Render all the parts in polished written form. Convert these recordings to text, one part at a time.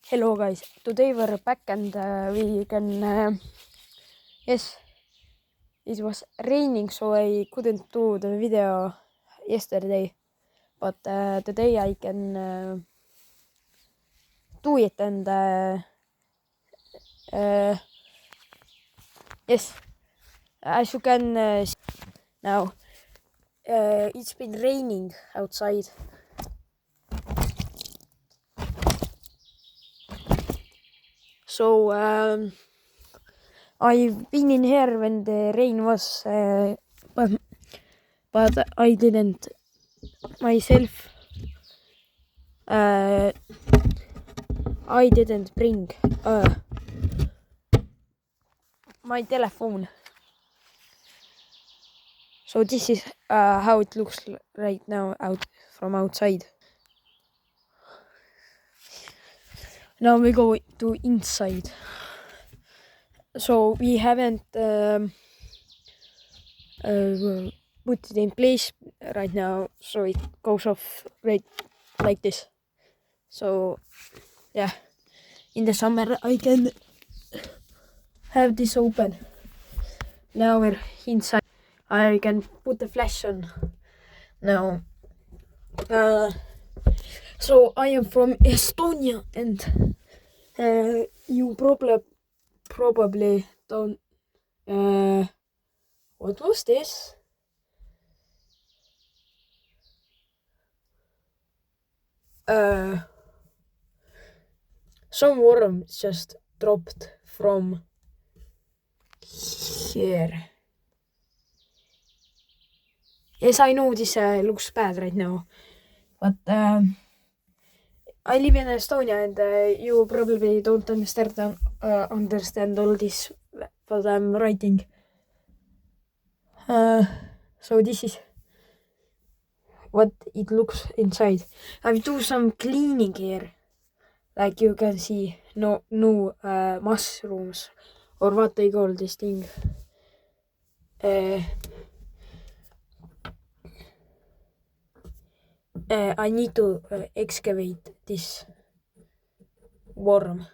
Hello guys, today we're back and we can yes, it was raining so I couldn't do the video yesterday, but today I can do it and yes, as you can see now, it's been raining outside. So I've been in here when the rain was, but I didn't myself. I didn't bring my telephone. So this is how it looks right now from outside. Now we go to inside. So we haven't put it in place right now, so it goes off right like this. So yeah, in the summer I can have this open. Now we're inside. I can put the flash on now. So I am from Estonia and you probably don't. What was this? Some worms just dropped from here. Yes, I know this looks bad right now, but I live in Estonia and you probably don't understand all this what I'm writing. So this is what it looks inside. I do some cleaning here. Like you can see, no mushrooms, or what they call this thing. I need to excavate this worm.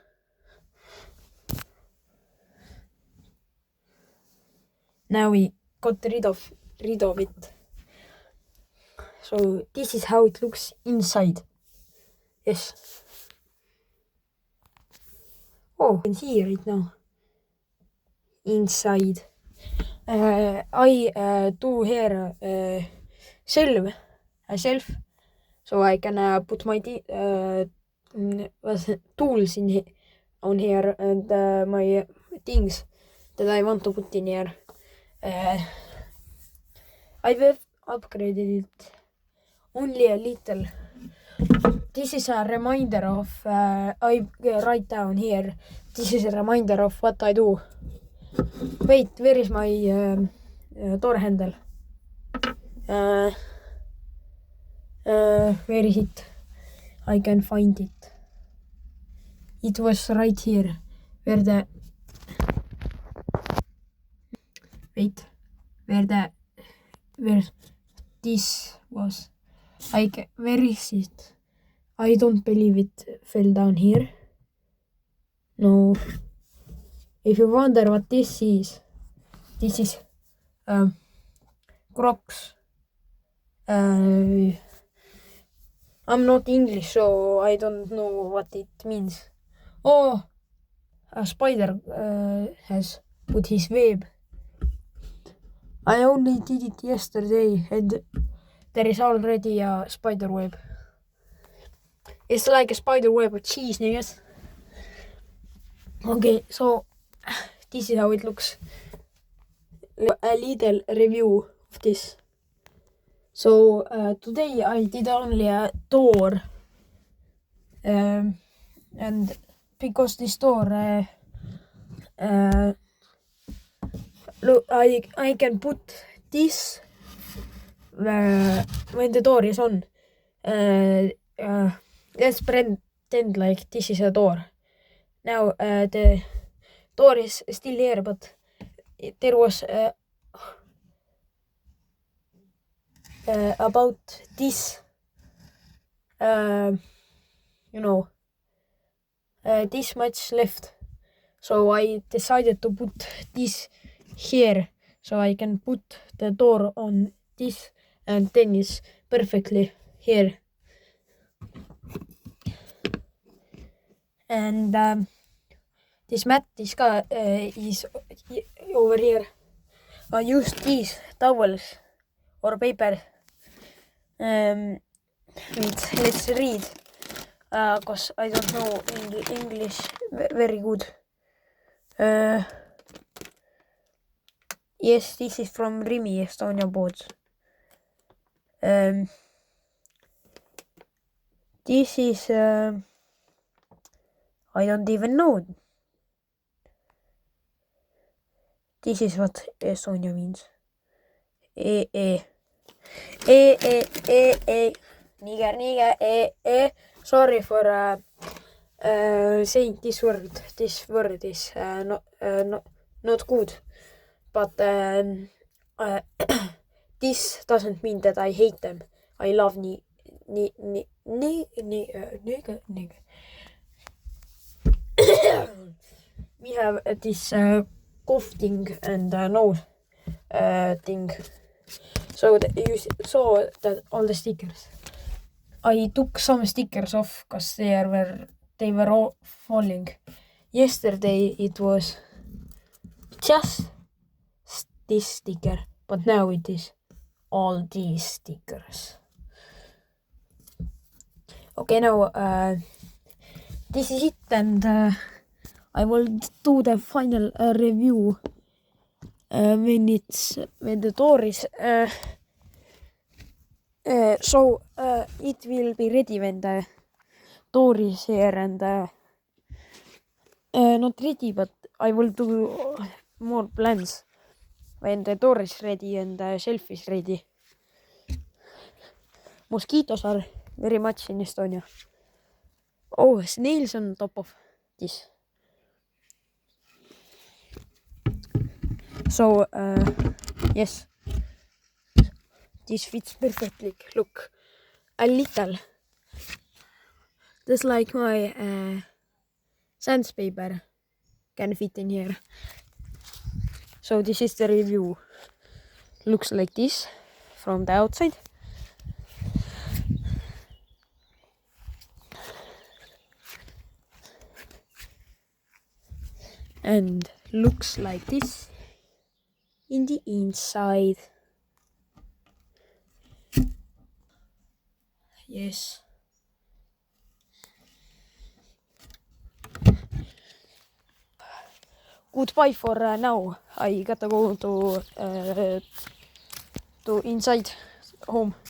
Now we got rid of it. So this is how it looks inside. Yes. Oh, you can see right now. Inside. I do here a shelf, so I can put my tools on here and my things that I want to put in here. I've upgraded it only a little. This is a reminder of I write down here. This is a reminder of what I do. Wait, where is my door handle? Where is it? I can find it. It was right here, where this was. Where is it? I don't believe it fell down here. No. If you wonder what this is Crocs. I'm not English, so I don't know what it means. Oh, a spider has put his web. I only did it yesterday and there is already a spider web. It's like a spider web with cheese, yes? Okay, so this is how it looks. A little review of this. So today I did only a door, and because this door, look, I can put this when the door is on. Let's pretend like this is a door. Now the door is still here, but there was about this, this much left. So I decided to put this here so I can put the door on this and then it's perfectly here. And this mat is over here. I used these towels or paper. Let's read. Cause I don't know English very good. Yes, this is from Rimi Estonia boards. This is I don't even know. This is what Estonia means. Niger. Sorry for saying this word. This word is not good. But this doesn't mean that I hate them. I love nigger. We have this cough thing and nose thing. So you saw that all the stickers. I took some stickers off because they were all falling. Yesterday it was just this sticker, but now it is all these stickers. Okay, now this is it, and I will do the final review when the door is so it will be ready when the door is here and not ready, but I will do more plans when the door is ready and the shelf is ready. Mosquitoes are very much in Estonia. Oh, snails on top of this. So, yes, this fits perfectly. Look, a little, just like my sandpaper can fit in here. So this is the review. Looks like this from the outside. And looks like this in the inside. Yes. Goodbye for now. I gotta go to inside home.